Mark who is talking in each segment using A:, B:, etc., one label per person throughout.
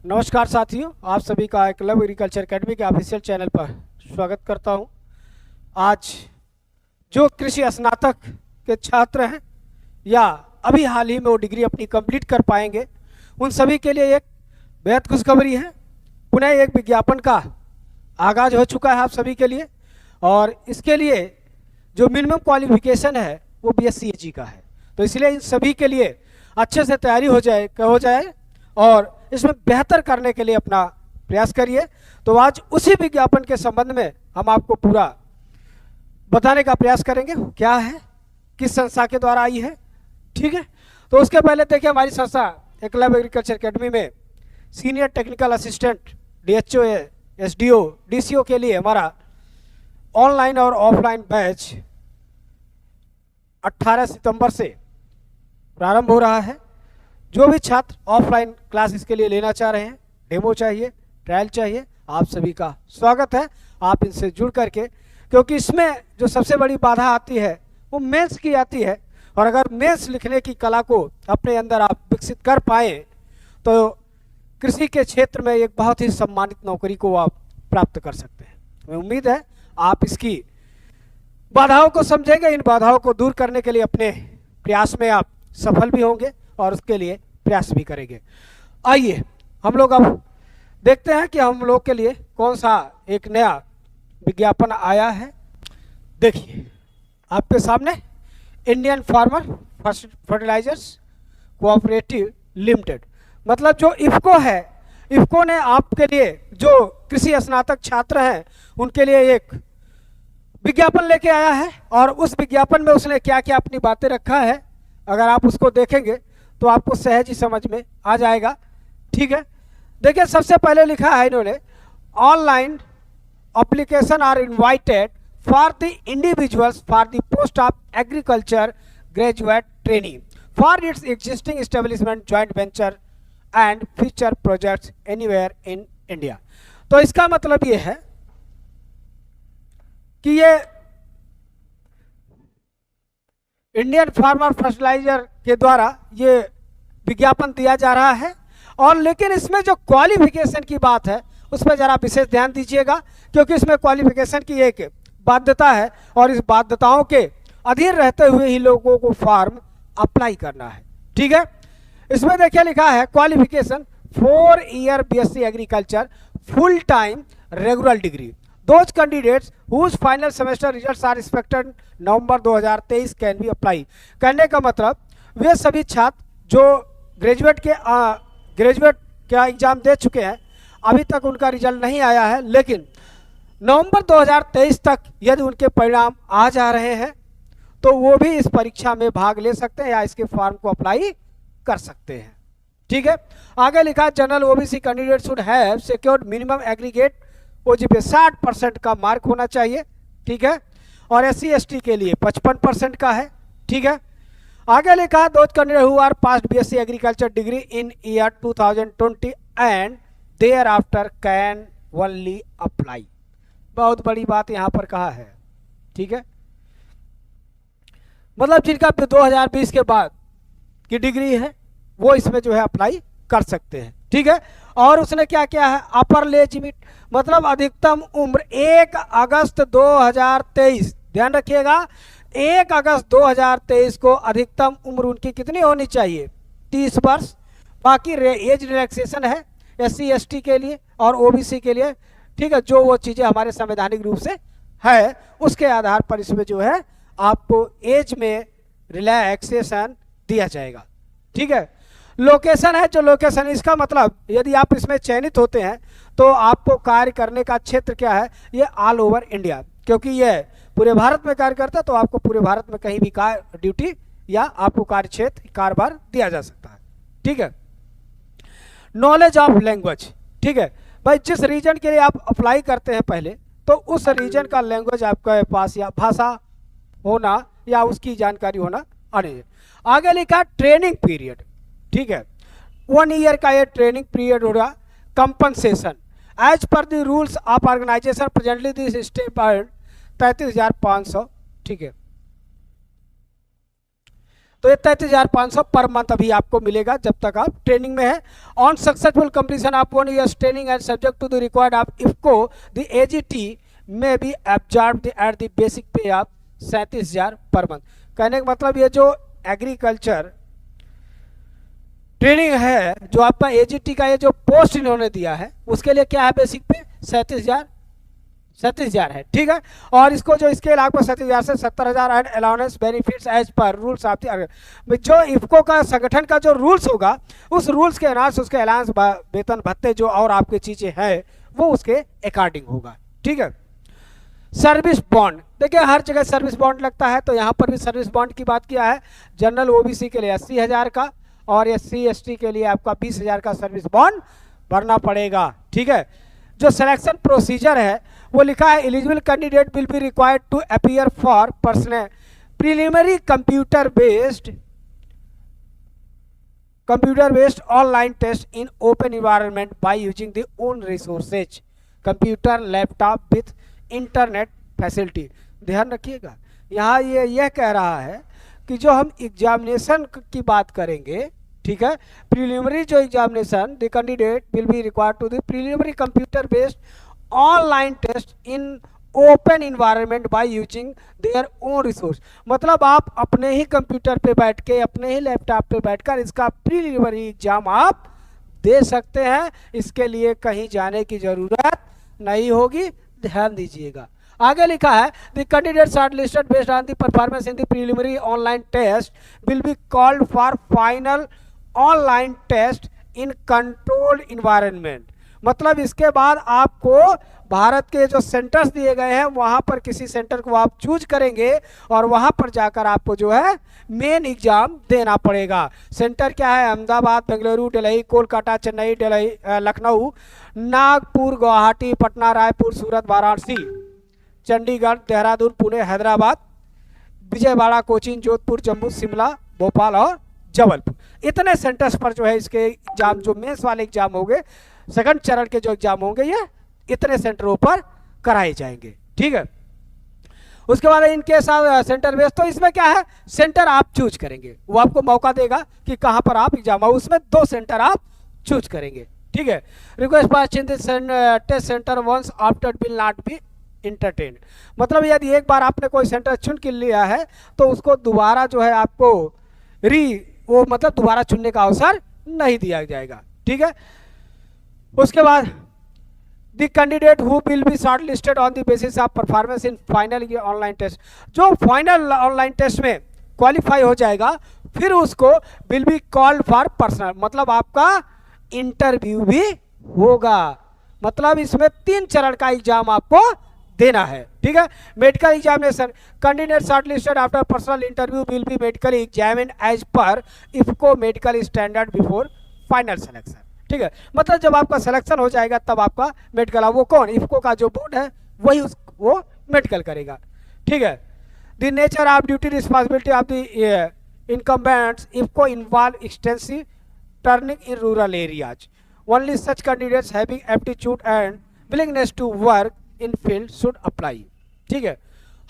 A: नमस्कार साथियों, आप सभी का एकलव्य एग्रीकल्चर अकेडमी के ऑफिशियल चैनल पर स्वागत करता हूं। आज जो कृषि स्नातक के छात्र हैं या अभी हाल ही में वो डिग्री अपनी कंप्लीट कर पाएंगे, उन सभी के लिए एक बेहद खुशखबरी है। पुनः एक विज्ञापन का आगाज हो चुका है आप सभी के लिए, और इसके लिए जो मिनिमम क्वालिफिकेशन है वो BSc का है। तो इसलिए इन सभी के लिए अच्छे से तैयारी हो जाए और इसमें बेहतर करने के लिए अपना प्रयास करिए। तो आज उसी विज्ञापन के संबंध में हम आपको पूरा बताने का प्रयास करेंगे, क्या है, किस संस्था के द्वारा आई है। ठीक है, तो उसके पहले देखिए, हमारी संस्था एकलव्य एग्रीकल्चर अकेडमी में senior technical assistant DHO, SDO, DCO के लिए हमारा ऑनलाइन और ऑफलाइन बैच 18 सितंबर से प्रारंभ हो रहा है। जो भी छात्र ऑफलाइन क्लास इसके लिए लेना चाह रहे हैं, डेमो चाहिए, ट्रायल चाहिए, आप सभी का स्वागत है। आप इनसे जुड़ करके, क्योंकि इसमें जो सबसे बड़ी बाधा आती है वो मेंस की आती है, और अगर मेंस लिखने की कला को अपने अंदर आप विकसित कर पाए तो कृषि के क्षेत्र में एक बहुत ही सम्मानित नौकरी को आप प्राप्त कर सकते हैं। हमें उम्मीद है आप इसकी बाधाओं को समझेंगे, इन बाधाओं को दूर करने के लिए अपने प्रयास में आप सफल भी होंगे और उसके लिए प्रयास भी करेंगे। आइए हम लोग अब देखते हैं कि हम लोग के लिए कौन सा एक नया विज्ञापन आया है। देखिए आपके सामने, Indian farmer fertilisers cooperative limited, मतलब जो इफ्को है, इफ्को ने आपके लिए जो कृषि स्नातक छात्र हैं उनके लिए एक विज्ञापन लेके आया है। और उस विज्ञापन में उसने क्या क्या अपनी बातें रखा है, अगर आप उसको देखेंगे तो आपको सहज ही समझ में आ जाएगा। ठीक है, देखिए सबसे पहले लिखा है इन्होंने, online application are invited for the individuals for the post of agriculture graduate training for its existing establishment joint venture and future projects anywhere in India. तो इसका मतलब ये है कि ये इंडियन फार्मर फर्टिलाइजर के द्वारा ये विज्ञापन दिया जा रहा है। और लेकिन इसमें जो क्वालिफिकेशन की बात है उस पर ज़रा विशेष ध्यान दीजिएगा, क्योंकि इसमें क्वालिफिकेशन की एक बाध्यता है और इस बाध्यताओं के अधीन रहते हुए ही लोगों को फॉर्म अप्लाई करना है। ठीक है, इसमें देखिए लिखा है qualification 4 year BSc agriculture full time regular degree, those candidates whose final semester results are expected November 2023 can be apply. कहने का मतलब वे सभी छात्र जो ग्रेजुएट का एग्जाम दे चुके हैं, अभी तक उनका रिजल्ट नहीं आया है, लेकिन नवंबर 2023 तक यदि उनके परिणाम आ जा रहे हैं तो वो भी इस परीक्षा में भाग ले सकते हैं या इसके फॉर्म को अप्लाई कर सकते हैं। ठीक है, आगे लिखा, general OBC candidate should have secured minimum aggregate OGPA 60% का मार्क होना चाहिए। ठीक है, और SC ST के लिए 55% का है। ठीक है, आगे लिखा, those candidate who are passed BSc agriculture degree in year 2020 and thereafter can only apply. बहुत बड़ी बात यहाँ पर कहा है। ठीक है, मतलब जिनका 2020 के बाद की डिग्री है वो इसमें जो है अप्लाई कर सकते हैं। ठीक है, और उसने क्या किया है, अपर एज लिमिट, मतलब अधिकतम उम्र 1 अगस्त 2023, ध्यान रखिएगा 1 अगस्त 2023 को अधिकतम उम्र उनकी कितनी होनी चाहिए, 30 वर्ष। बाकी एज रिलैक्सेशन है SC ST के लिए और OBC के लिए। ठीक है, जो वो चीज़ें हमारे संवैधानिक रूप से है उसके आधार पर इसमें जो है आपको एज में रिलैक्सेशन दिया जाएगा। ठीक है, लोकेशन है, जो लोकेशन, इसका मतलब यदि आप इसमें चयनित होते हैं तो आपको कार्य करने का क्षेत्र क्या है, ये ऑल ओवर इंडिया, क्योंकि ये पूरे भारत में कार्य करता है तो आपको पूरे भारत में कहीं भी ड्यूटी या आपको कार्य क्षेत्र कारोबार दिया जा सकता है। ठीक है, नॉलेज ऑफ लैंग्वेज, ठीक है भाई, जिस रीजन के लिए आप अप्लाई करते हैं पहले तो उस रीजन का लैंग्वेज आपके पास या भाषा होना या उसकी जानकारी होना अनिवार्य। आगे लिखा ट्रेनिंग पीरियड। ठीक है, 1 ईयर का ये ट्रेनिंग पीरियड होगा। Compensation as per the rules of organisation presently this step 33,500। ठीक है, तो तो ये 33,500 पर मंथ अभी आपको मिलेगा जब तक आप ट्रेनिंग में है। On successful completion of 1 year training and subject to the required of IFFCO the AGT may be absorb at the basic pay of 37,000 per month. कहने का मतलब ये जो एग्रीकल्चर ट्रेनिंग है जो आपका एजीटी का ये जो पोस्ट इन्होंने दिया है उसके लिए क्या है, बेसिक पे 37,000 है, ठीक है। और इसको जो इसके आपको 37,000 से 70,000 and allowance benefits as per rules of the जो इफको का संगठन का जो रूल्स होगा उस रूल्स के अनुसार उसके अलाउंस वेतन भत्ते जो और आपकी चीजें हैं वो उसके अकॉर्डिंग होगा, ठीक है। सर्विस बॉन्ड, देखिए हर जगह सर्विस बॉन्ड लगता है तो यहाँ पर भी सर्विस बॉन्ड की बात किया है। जनरल ओबीसी के लिए 80,000 का और SC ST के लिए आपका 20,000 का सर्विस बॉन्ड भरना पड़ेगा, ठीक है। जो सिलेक्शन प्रोसीजर है वो लिखा है, eligible candidate will be required to appear for personal preliminary computer based online test in open environment by using the own resources computer laptop with internet facility. ध्यान रखिएगा यहाँ ये यह कह रहा है कि जो हम एग्जामिनेशन की बात करेंगे, ठीक है, प्रीलिमिनरी जो examination the candidate will be required to the preliminary computer based online test in open environment by using their own resource. मतलब आप अपने ही कंप्यूटर पे बैठ के अपने ही लैपटॉप पे बैठकर इसका प्रीलिमिनरी एग्जाम आप दे सकते हैं। इसके लिए कहीं जाने की जरूरत नहीं होगी, ध्यान दीजिएगा। आगे लिखा है the candidate shortlisted based on the performance in the preliminary online test will be called for final online test in controlled environment. मतलब इसके बाद आपको भारत के जो सेंटर्स दिए गए हैं वहां पर किसी सेंटर को आप चूज करेंगे और वहां पर जाकर आपको जो है मेन एग्जाम देना पड़ेगा। सेंटर क्या है, अहमदाबाद, बेंगलुरु, दिल्ली, कोलकाता, चेन्नई, दिल्ली, लखनऊ, नागपुर, गुवाहाटी, पटना, रायपुर, सूरत, वाराणसी, चंडीगढ़, देहरादून, पुणे, हैदराबाद, विजयवाड़ा, कोचीन, जोधपुर, जम्मू, शिमला, भोपाल और जबलपुर। इतने सेंटर्स पर जो है इसके एग्जाम जो मेंस वाले एग्जाम होंगे, सेकंड चरण के जो एग्जाम होंगे ये इतने सेंटरों पर कराए जाएंगे, ठीक है। उसके बाद इनके साथ सेंटर बेस, तो इसमें क्या है, सेंटर आप चूज करेंगे, वो आपको मौका देगा कि कहां पर आप एग्जाम हो, उसमें 2 सेंटर आप चूज करेंगे, ठीक है। Request pass in test centre once after will not be entertain. मतलब यदि एक बार आपने कोई सेंटर चुन के लिया है तो उसको दोबारा जो है आपको वो मतलब दोबारा चुनने का अवसर नहीं दिया जाएगा, ठीक है। उसके बाद the candidate who will be short listed on the basis of performance in final online test, जो फाइनल ऑनलाइन टेस्ट में क्वालिफाई हो जाएगा फिर उसको will be called for personal, मतलब आपका इंटरव्यू भी होगा। मतलब इसमें 3 चरण का एग्जाम आपको देना है, ठीक है। Medical examination, candidate shortlisted after personal interview will be medically examined as per IFFCO medical standard before final selection, ठीक है। मतलब जब आपका सिलेक्शन हो जाएगा तब आपका मेडिकल, वो कौन, इफको का जो बोर्ड है वही वो मेडिकल करेगा, ठीक है। The nature of duty responsibility of the incumbents IFFCO involve extensive turning in rural areas, only such candidates having aptitude and willingness to work in field should apply, ठीक है।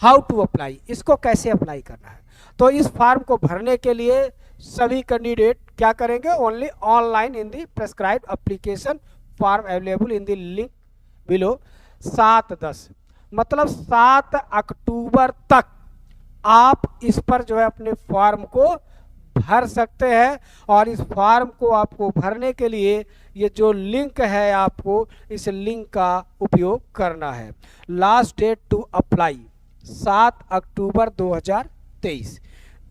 A: हाउ टू अप्लाई, इसको कैसे apply करना है, तो इस form को भरने के लिए सभी कैंडिडेट क्या करेंगे, only online in the prescribe application form available in the link below 7/10, मतलब 7 अक्टूबर तक आप इस पर जो है अपने फॉर्म को भर सकते हैं। और इस फॉर्म को आपको भरने के लिए ये जो लिंक है आपको इस लिंक का उपयोग करना है। लास्ट डेट टू अप्लाई 7 अक्टूबर 2023।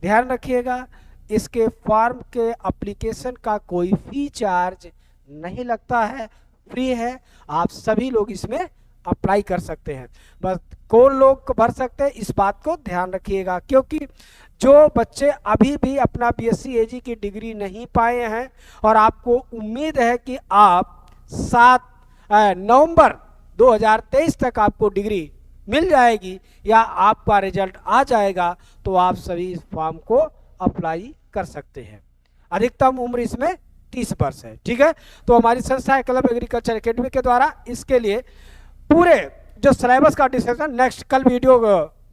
A: ध्यान रखिएगा इसके फॉर्म के एप्लीकेशन का कोई फी चार्ज नहीं लगता है, फ्री है, आप सभी लोग इसमें अप्लाई कर सकते हैं। बस कौन लोग भर सकते हैं इस बात को ध्यान रखिएगा, क्योंकि जो बच्चे अभी भी अपना BSc AG की डिग्री नहीं पाए हैं और आपको उम्मीद है कि आप 7 नवंबर 2023 तक आपको डिग्री मिल जाएगी या आपका रिजल्ट आ जाएगा, तो आप सभी इस फॉर्म को अप्लाई कर सकते हैं। अधिकतम उम्र इसमें 30 वर्ष है, ठीक है। तो हमारी संस्था क्लब एग्रीकल्चर एकेडमी के द्वारा इसके लिए पूरे जो सिलेबस का डिस्कशन नेक्स्ट कल वीडियो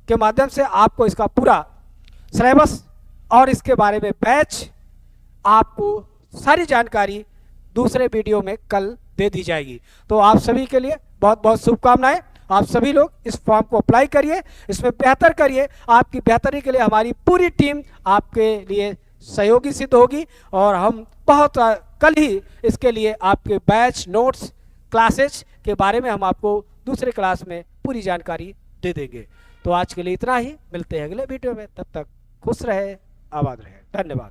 A: के माध्यम से आपको इसका पूरा सिलेबस और इसके बारे में बैच आपको सारी जानकारी दूसरे वीडियो में कल दे दी जाएगी। तो आप सभी के लिए बहुत बहुत शुभकामनाएं। आप सभी लोग इस फॉर्म को अप्लाई करिए, इसमें बेहतर करिए। आपकी बेहतरी के लिए हमारी पूरी टीम आपके लिए सहयोगी सिद्ध होगी और हम बहुत कल ही इसके लिए आपके बैच नोट्स क्लासेस के बारे में हम आपको दूसरे क्लास में पूरी जानकारी दे देंगे। तो आज के लिए इतना ही, मिलते हैं अगले वीडियो में। तब तक खुश रहे, आबाद रहे, धन्यवाद।